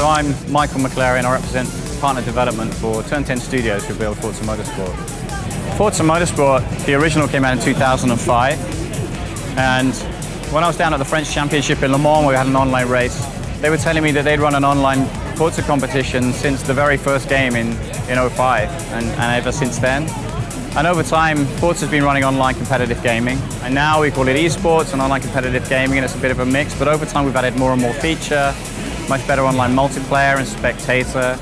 So I'm Michael McClary and I represent partner development for Turn 10 Studios who build Forza Motorsport. Forza Motorsport, the original came out in 2005, and when I was down at the French Championship in Le Mans where we had an online race, they were telling me that they'd run an online Forza competition since the very first game in '05 and ever since then. And over time, Forza's been running online competitive gaming, and now we call it eSports and online competitive gaming, and it's a bit of a mix, but over time we've added more and more feature, much better online multiplayer and spectator.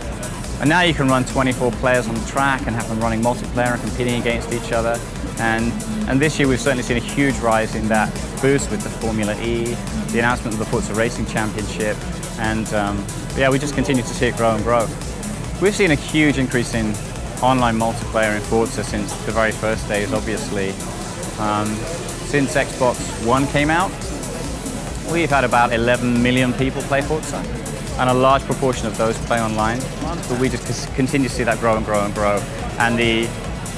And now you can run 24 players on the track and have them running multiplayer and competing against each other. And this year we've certainly seen a huge rise in that boost with the Formula E, the announcement of the Forza Racing Championship, and yeah, we just continue to see it grow and grow. We've seen a huge increase in online multiplayer in Forza since the very first days, obviously. Since Xbox One came out, we've had about 11 million people play Forza, and a large proportion of those play online. But we just continue to see that grow and grow and grow. And the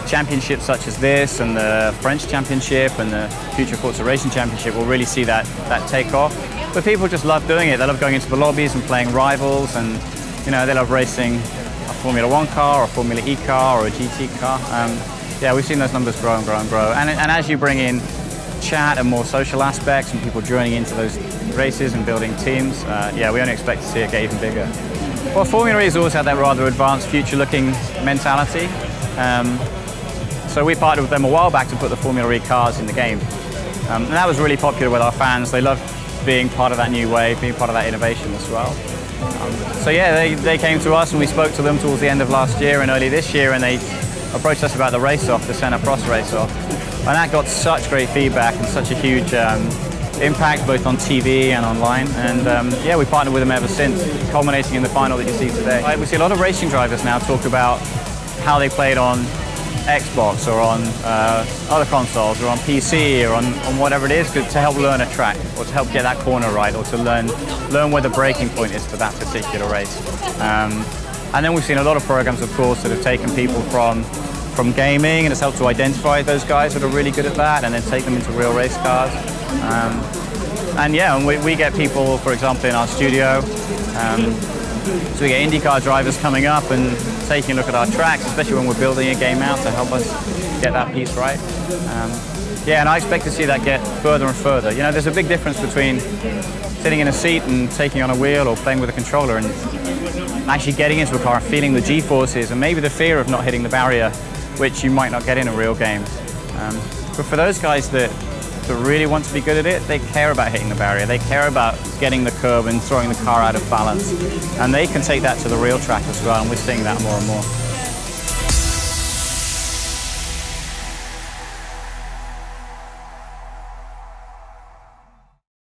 championships such as this, and the French Championship, and the future Forza Racing Championship will really see that take off. But people just love doing it. They love going into the lobbies and playing rivals, and they love racing a Formula One car, or a Formula E car, or a GT car. Yeah, we've seen those numbers grow and grow and grow. And as you bring in chat and more social aspects and people joining into those races and building teams, yeah, we only expect to see it get even bigger. Well, Formula E has always had that rather advanced, future-looking mentality. So we partnered with them a while back to put the Formula E cars in the game. And that was really popular with our fans. They loved being part of that new wave, being part of that innovation as well. So yeah, they came to us and we spoke to them towards the end of last year and early this year, and they approached us about the race-off, the Senna Prost race-off. And that got such great feedback and such a huge impact both on TV and online. And yeah, we partnered with them ever since, culminating in the final that you see today. We see a lot of racing drivers now talk about how they played on Xbox or on other consoles or on PC or on whatever it is to help learn a track or to help get that corner right, or to learn where the breaking point is for that particular race. And then we've seen a lot of programs, of course, that have taken people from gaming, and it's helped to identify those guys that are really good at that and then take them into real race cars. And yeah, and we get people, for example, in our studio. So we get IndyCar drivers coming up and taking a look at our tracks, especially when we're building a game out, to help us get that piece right. Yeah, and I expect to see that get further and further. There's a big difference between sitting in a seat and taking on a wheel or playing with a controller and actually getting into a car and feeling the G-forces and maybe the fear of not hitting the barrier, which you might not get in a real game. But for those guys that really want to be good at it, they care about hitting the barrier, they care about getting the curb and throwing the car out of balance, and they can take that to the real track as well, and we're seeing that more and more.